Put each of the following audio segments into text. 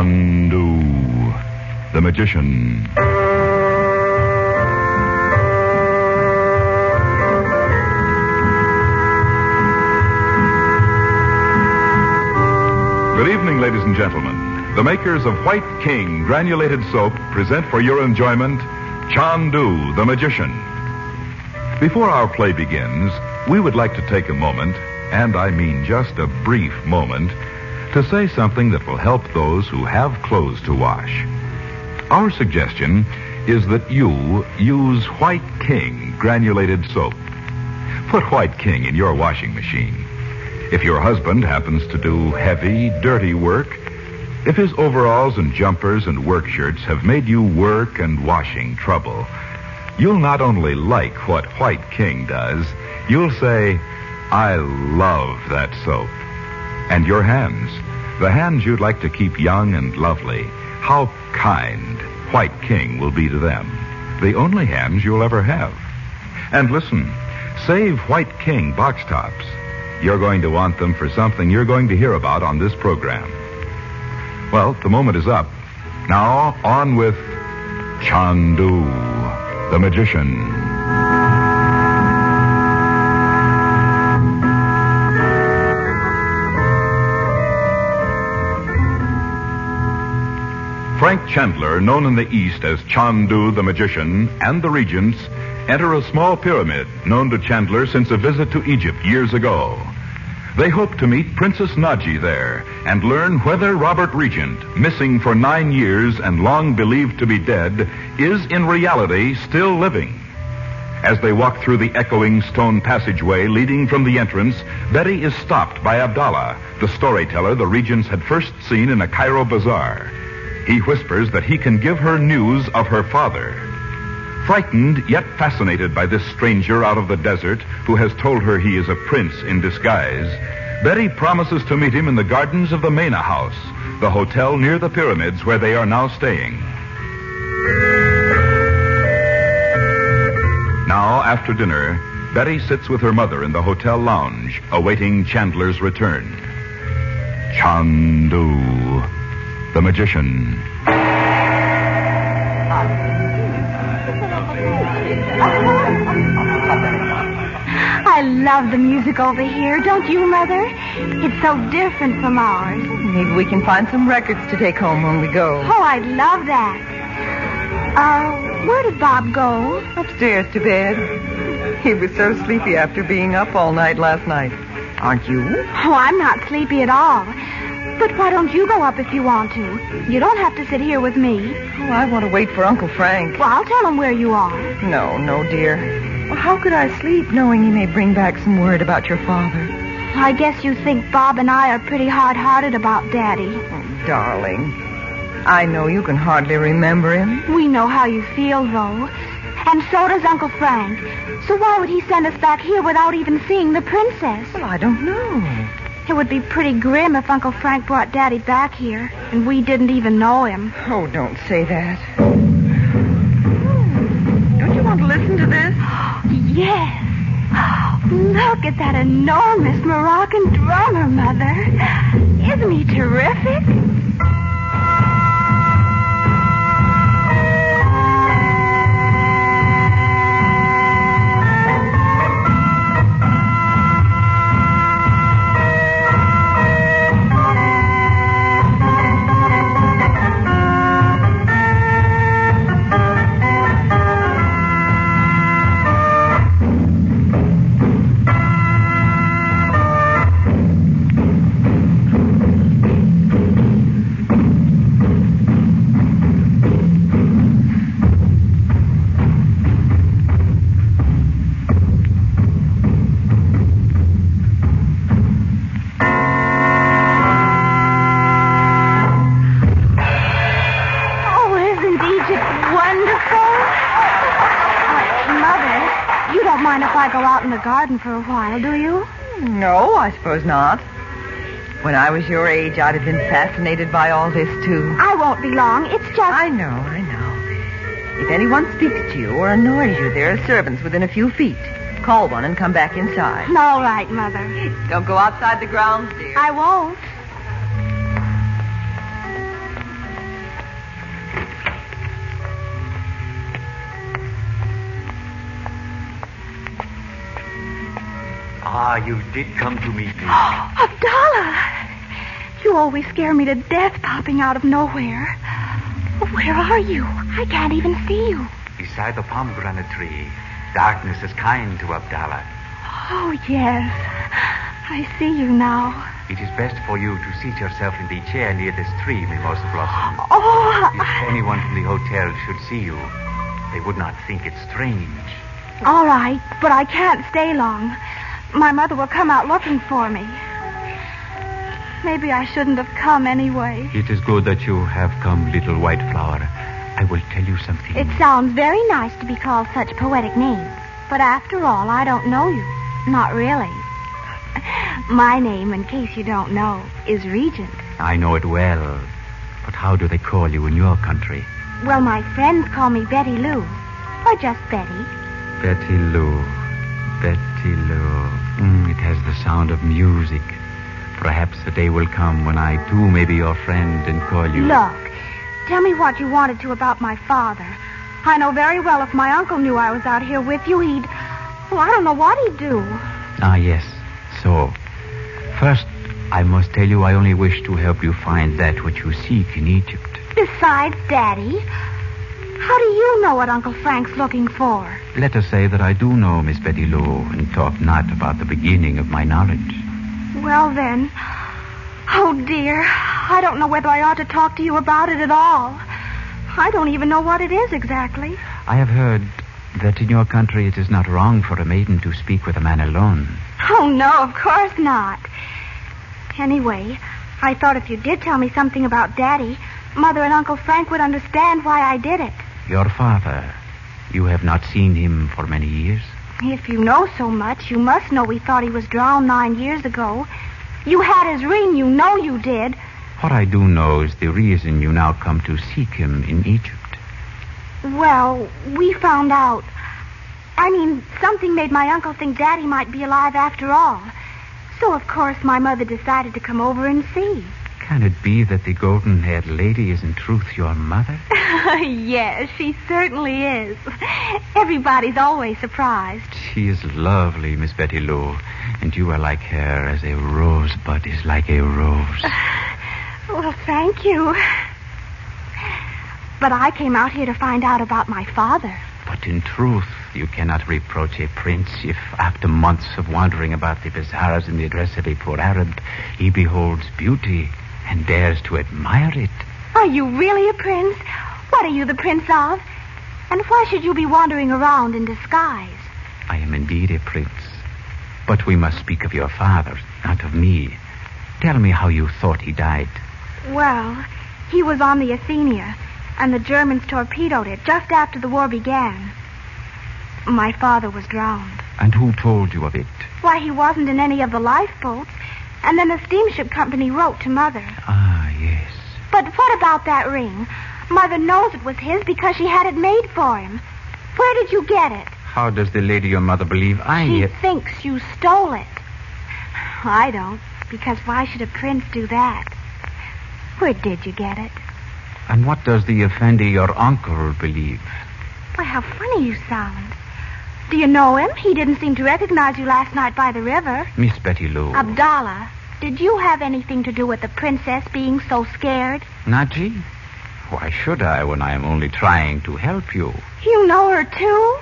Chandu the Magcian. Good evening, ladies and gentlemen. The makers of White King granulated soap present for your enjoyment Chandu the Magcian. Before our play begins, we would like to take a moment, and I mean just a brief moment, to say something that will help those who have clothes to wash. Our suggestion is that you use White King granulated soap. Put White King in your washing machine. If your husband happens to do heavy, dirty work, if his overalls and jumpers and work shirts have made you work and washing trouble, you'll not only like what White King does, you'll say, I love that soap. And your hands, the hands you'd like to keep young and lovely, how kind White King will be to them. The only hands you'll ever have. And listen, save White King box tops. You're going to want them for something you're going to hear about on this program. Well, the moment is up. Now, on with Chandu the Magcian. Frank Chandler, known in the East as Chandu the Magcian, and the regents enter a small pyramid known to Chandler since a visit to Egypt years ago. They hope to meet Princess Naji there and learn whether Robert Regent, missing for 9 years and long believed to be dead, is in reality still living. As they walk through the echoing stone passageway leading from the entrance, Betty is stopped by Abdallah, the storyteller the regents had first seen in a Cairo bazaar. He whispers that he can give her news of her father. Frightened, yet fascinated by this stranger out of the desert who has told her he is a prince in disguise, Betty promises to meet him in the gardens of the Mena House, the hotel near the pyramids where they are now staying. Now, after dinner, Betty sits with her mother in the hotel lounge, awaiting Chandler's return. Chandu the Magcian. I love the music over here, don't you, Mother? It's so different from ours. Maybe we can find some records to take home when we go. Oh, I'd love that. Where did Bob go? Upstairs to bed. He was so sleepy after being up all night last night. Aren't you? Oh, I'm not sleepy at all. But why don't you go up if you want to? You don't have to sit here with me. Oh, I want to wait for Uncle Frank. Well, I'll tell him where you are. No, dear. Well, how could I sleep knowing he may bring back some word about your father? I guess you think Bob and I are pretty hard-hearted about Daddy. Oh, darling. I know you can hardly remember him. We know how you feel, though. And so does Uncle Frank. So why would he send us back here without even seeing the princess? Well, I don't know. It would be pretty grim if Uncle Frank brought Daddy back here, and we didn't even know him. Oh, don't say that. Don't you want to listen to this? Yes. Look at that enormous Moroccan drummer, Mother. Isn't he terrific? Go out in the garden for a while, do you? No, I suppose not. When I was your age, I'd have been fascinated by all this, too. I won't be long. It's just... I know. If anyone speaks to you or annoys you, there are servants within a few feet. Call one and come back inside. All right, Mother. Don't go outside the grounds, dear. I won't. Ah, you did come to meet me. Abdallah! You always scare me to death popping out of nowhere. Where are you? I can't even see you. Beside the pomegranate tree. Darkness is kind to Abdallah. Oh, yes. I see you now. It is best for you to seat yourself in the chair near this tree, Mimosa Blossom. Oh, If anyone from the hotel should see you, they would not think it strange. all right, but I can't stay long. My mother will come out looking for me. Maybe I shouldn't have come anyway. It is good that you have come, little white flower. I will tell you something. It sounds very nice to be called such poetic names. But after all, I don't know you. Not really. My name, in case you don't know, is Regent. I know it well. But how do they call you in your country? Well, my friends call me Betty Lou. Or just Betty. Betty Lou. Betty Lou. It has the sound of music. Perhaps a day will come when I, too, may be your friend and call you... Look, tell me what you wanted to about my father. I know very well if my uncle knew I was out here with you, he'd... Well, I don't know what he'd do. Ah, yes. So, first, I must tell you I only wish to help you find that which you seek in Egypt. Besides, Daddy, how do you know what Uncle Frank's looking for? Let us say that I do know, Miss Betty Lou, and talk not about the beginning of my knowledge. Well, then... Oh, dear. I don't know whether I ought to talk to you about it at all. I don't even know what it is exactly. I have heard that in your country it is not wrong for a maiden to speak with a man alone. Oh, no, of course not. Anyway, I thought if you did tell me something about Daddy, Mother and Uncle Frank would understand why I did it. Your father, you have not seen him for many years? If you know so much, you must know we thought he was drowned 9 years ago. You had his ring, you know you did. What I do know is the reason you now come to seek him in Egypt. Well, we found out. I mean, something made my uncle think Daddy might be alive after all. So, of course, my mother decided to come over and see. Can it be that the golden-haired lady is in truth your mother? Yes, she certainly is. Everybody's always surprised. She is lovely, Miss Betty Lou, and you are like her as a rosebud is like a rose. Well, thank you. But I came out here to find out about my father. But in truth, you cannot reproach a prince if, after months of wandering about the bazaars in the dress of a poor Arab, he beholds beauty and dares to admire it. Are you really a prince? What are you the prince of? And why should you be wandering around in disguise? I am indeed a prince. But we must speak of your father, not of me. Tell me how you thought he died. Well, he was on the Athenia, and the Germans torpedoed it just after the war began. My father was drowned. And who told you of it? Why, he wasn't in any of the lifeboats. And then the steamship company wrote to Mother. Ah, yes. But what about that ring? Mother knows it was his because she had it made for him. Where did you get it? How does the lady your mother believe She thinks you stole it. I don't, because why should a prince do that? Where did you get it? And what does the Effendi, your uncle, believe? Why, how funny you sound. Do you know him? He didn't seem to recognize you last night by the river. Miss Betty Lou. Abdallah, did you have anything to do with the princess being so scared? Naji? Why should I when I am only trying to help you? You know her, too?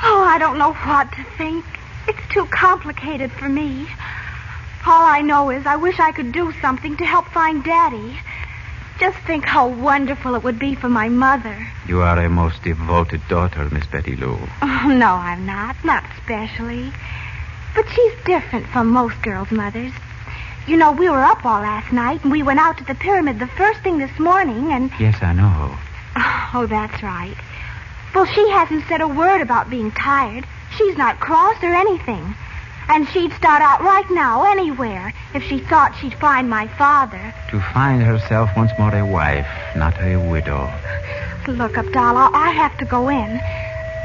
Oh, I don't know what to think. It's too complicated for me. All I know is I wish I could do something to help find Daddy. Just think how wonderful it would be for my mother. You are a most devoted daughter, Miss Betty Lou. Oh, no, I'm not. Not especially. But she's different from most girls' mothers. You know, we were up all last night, and we went out to the pyramid the first thing this morning, and... Yes, I know. Oh, that's right. Well, she hasn't said a word about being tired. She's not cross or anything. And she'd start out right now, anywhere, if she thought she'd find my father. To find herself once more a wife, not a widow. Look, Abdallah, I have to go in.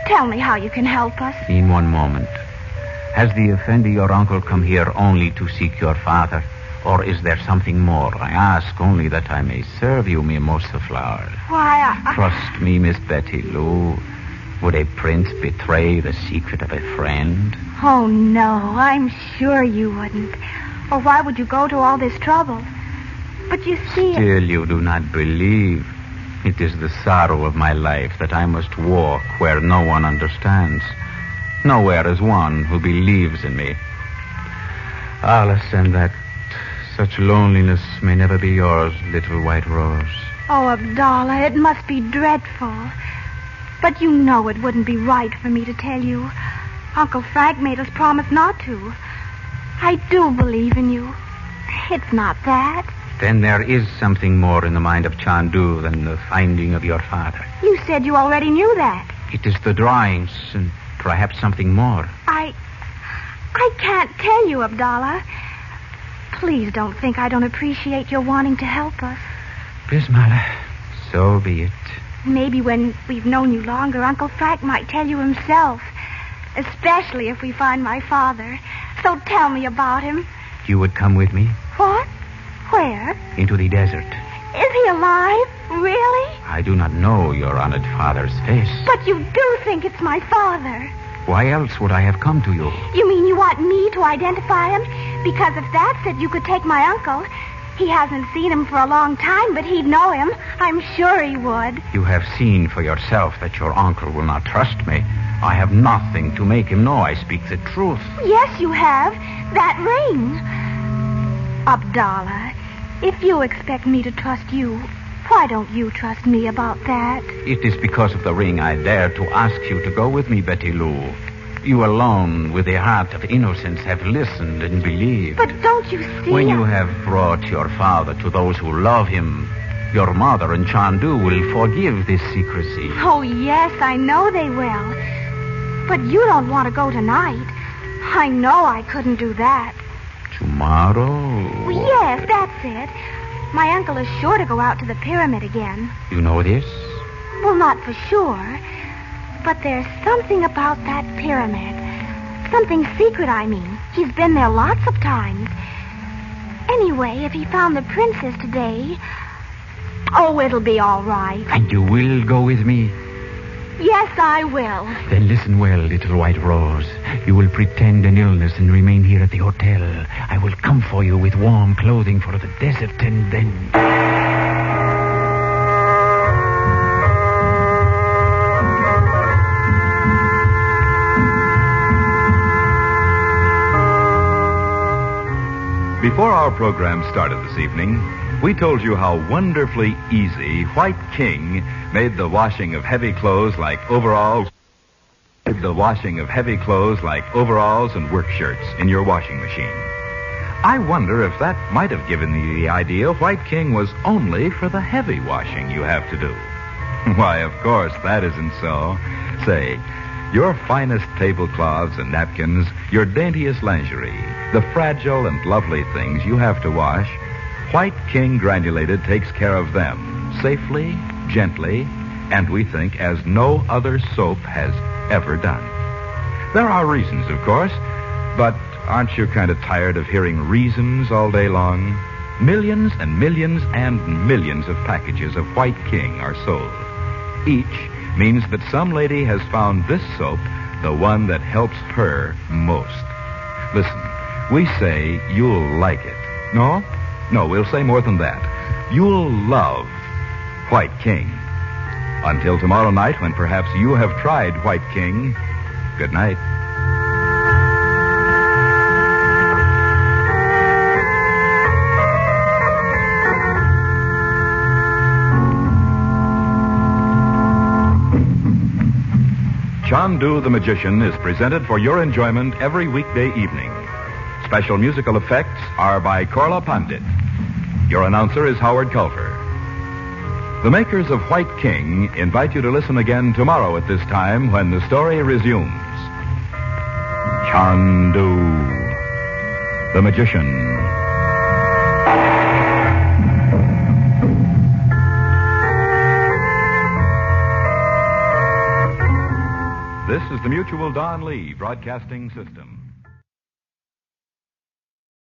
Tell me how you can help us. In one moment. Has the Effendi, your uncle, come here only to seek your father? Or is there something more? I ask only that I may serve you, Mimosa Flower. Why, Trust me, Miss Betty Lou. Would a prince betray the secret of a friend? Oh, no, I'm sure you wouldn't. Or why would you go to all this trouble? But you see... Still, you do not believe. It is the sorrow of my life that I must walk where no one understands. Nowhere is one who believes in me. Alice, and that such loneliness may never be yours, little white rose. Oh, Abdallah, it must be dreadful. But you know it wouldn't be right for me to tell you. Uncle Frank made us promise not to. I do believe in you. It's not that. Then there is something more in the mind of Chandu than the finding of your father. You said you already knew that. It is the drawings and perhaps something more. I can't tell you, Abdallah. Please don't think I don't appreciate your wanting to help us. Bismillah, so be it. Maybe when we've known you longer, Uncle Frank might tell you himself. Especially if we find my father. So tell me about him. You would come with me? What? Where? Into the desert. Is he alive? Really? I do not know your honored father's face. But you do think it's my father. Why else would I have come to you? You mean you want me to identify him? Because if that's it, you could take my uncle. He hasn't seen him for a long time, but he'd know him. I'm sure he would. You have seen for yourself that your uncle will not trust me. I have nothing to make him know I speak the truth. Yes, you have. That ring. Abdallah, if you expect me to trust you, why don't you trust me about that? It is because of the ring I dare to ask you to go with me, Betty Lou. You alone, with a heart of innocence, have listened and believed. But don't you see... When you have brought your father to those who love him, your mother and Chandu will forgive this secrecy. Oh, yes, I know they will. But you don't want to go tonight. I know I couldn't do that. Tomorrow? Well, yes, that's it. My uncle is sure to go out to the pyramid again. You know this? Well, not for sure. But there's something about that pyramid. Something secret, I mean. He's been there lots of times. Anyway, if he found the princess today... Oh, it'll be all right. And you will go with me? Yes, I will. Then listen well, little white rose. You will pretend an illness and remain here at the hotel. I will come for you with warm clothing for the desert, and then... Before our program started this evening, we told you how wonderfully easy White King made the washing of heavy clothes like overalls and work shirts in your washing machine. I wonder if that might have given you the idea White King was only for the heavy washing you have to do. Why, of course, that isn't so. Say, your finest tablecloths and napkins, your daintiest lingerie, the fragile and lovely things you have to wash, White King Granulated takes care of them safely, gently, and we think as no other soap has ever done. There are reasons, of course, but aren't you kind of tired of hearing reasons all day long? Millions and millions and millions of packages of White King are sold. Each means that some lady has found this soap the one that helps her most. Listen, we say you'll like it. No, we'll say more than that. You'll love White King. Until tomorrow night, when perhaps you have tried White King, good night. Chandu the Magician is presented for your enjoyment every weekday evening. Special musical effects are by Korla Pandit. Your announcer is Howard Culver. The makers of White King invite you to listen again tomorrow at this time when the story resumes. Chandu the Magician. This is the Mutual Don Lee Broadcasting System.